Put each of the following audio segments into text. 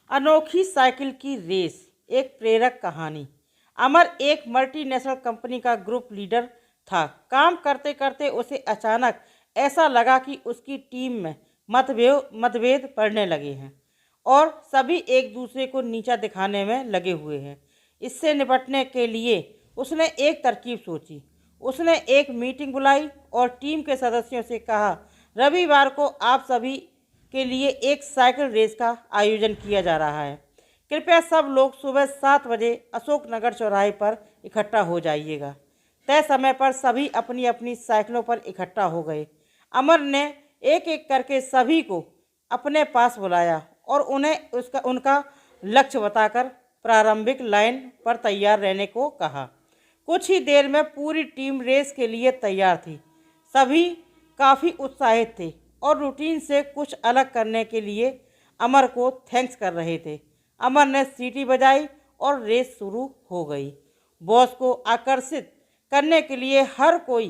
अनोखी साइकिल की रेस, एक प्रेरक कहानी। अमर एक मल्टीनेशनल कंपनी का ग्रुप लीडर था। काम करते करते उसे अचानक ऐसा लगा कि उसकी टीम में मतभेद पड़ने लगे हैं और सभी एक दूसरे को नीचा दिखाने में लगे हुए हैं। इससे निपटने के लिए उसने एक तरकीब सोची। उसने एक मीटिंग बुलाई और टीम के सदस्यों से कहा, रविवार को आप सभी के लिए एक साइकिल रेस का आयोजन किया जा रहा है। कृपया सब लोग सुबह 7 बजे अशोक नगर चौराहे पर इकट्ठा हो जाइएगा। तय समय पर सभी अपनी अपनी साइकिलों पर इकट्ठा हो गए। अमर ने एक एक करके सभी को अपने पास बुलाया और उन्हें उनका लक्ष्य बताकर प्रारंभिक लाइन पर तैयार रहने को कहा। कुछ ही देर में पूरी टीम रेस के लिए तैयार थी। सभी काफ़ी उत्साहित थे और रूटीन से कुछ अलग करने के लिए अमर को थैंक्स कर रहे थे। अमर ने सीटी बजाई और रेस शुरू हो गई। बॉस को आकर्षित करने के लिए हर कोई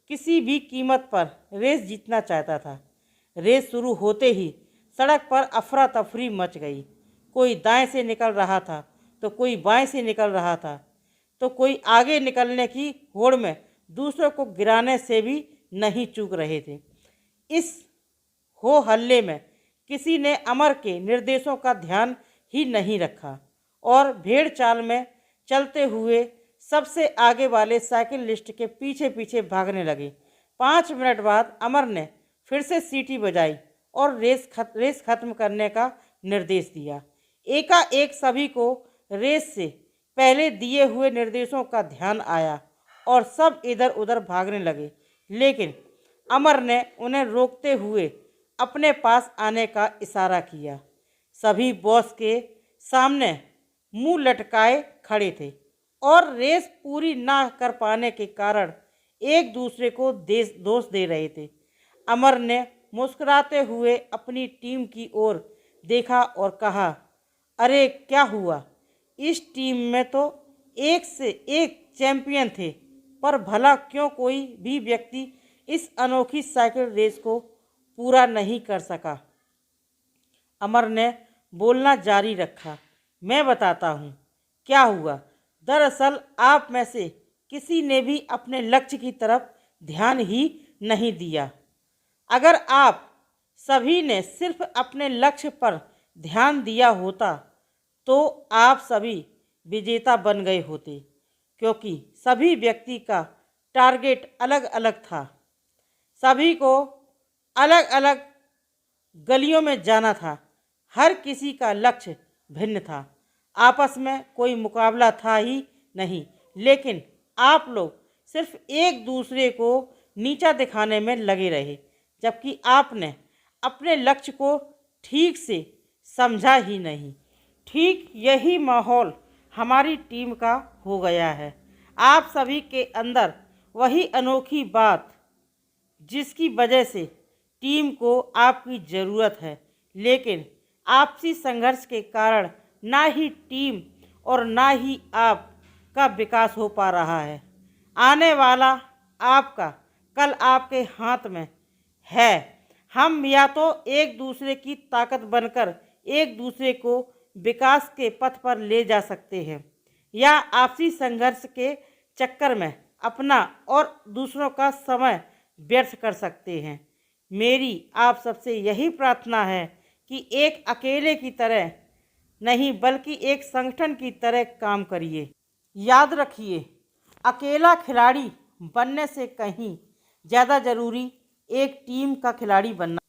किसी भी कीमत पर रेस जीतना चाहता था। रेस शुरू होते ही सड़क पर अफरा तफरी मच गई। कोई दाएं से निकल रहा था तो कोई बाएं से निकल रहा था, तो कोई आगे निकलने की होड़ में दूसरों को गिराने से भी नहीं चूक रहे थे। इस हो हल्ले में किसी ने अमर के निर्देशों का ध्यान ही नहीं रखा और भेड़ चाल में चलते हुए सबसे आगे वाले साइकिल लिस्ट के पीछे पीछे भागने लगे। 5 मिनट बाद अमर ने फिर से सीटी बजाई और रेस खत्म करने का निर्देश दिया। एकाएक सभी को रेस से पहले दिए हुए निर्देशों का ध्यान आया और सब इधर उधर भागने लगे, लेकिन अमर ने उन्हें रोकते हुए अपने पास आने का इशारा किया। सभी बॉस के सामने मुंह लटकाए खड़े थे और रेस पूरी ना कर पाने के कारण एक दूसरे को दोष दे रहे थे। अमर ने मुस्कुराते हुए अपनी टीम की ओर देखा और कहा, अरे क्या हुआ? इस टीम में तो एक से एक चैंपियन थे, पर भला क्यों कोई भी व्यक्ति इस अनोखी साइकिल रेस को पूरा नहीं कर सका? अमर ने बोलना जारी रखा, मैं बताता हूँ क्या हुआ। दरअसल आप में से किसी ने भी अपने लक्ष्य की तरफ ध्यान ही नहीं दिया। अगर आप सभी ने सिर्फ अपने लक्ष्य पर ध्यान दिया होता तो आप सभी विजेता बन गए होते, क्योंकि सभी व्यक्ति का टारगेट अलग अलग था। सभी को अलग अलग गलियों में जाना था। हर किसी का लक्ष्य भिन्न था। आपस में कोई मुकाबला था ही नहीं, लेकिन आप लोग सिर्फ एक दूसरे को नीचा दिखाने में लगे रहे, जबकि आपने अपने लक्ष्य को ठीक से समझा ही नहीं। ठीक यही माहौल हमारी टीम का हो गया है। आप सभी के अंदर वही अनोखी बात जिसकी वजह से टीम को आपकी ज़रूरत है, लेकिन आपसी संघर्ष के कारण ना ही टीम और ना ही आप का विकास हो पा रहा है। आने वाला आपका कल आपके हाथ में है। हम या तो एक दूसरे की ताकत बनकर एक दूसरे को विकास के पथ पर ले जा सकते हैं, या आपसी संघर्ष के चक्कर में अपना और दूसरों का समय व्यर्थ कर सकते हैं। मेरी आप सबसे यही प्रार्थना है कि एक अकेले की तरह नहीं बल्कि एक संगठन की तरह काम करिए। याद रखिए, अकेला खिलाड़ी बनने से कहीं ज़्यादा ज़रूरी एक टीम का खिलाड़ी बनना।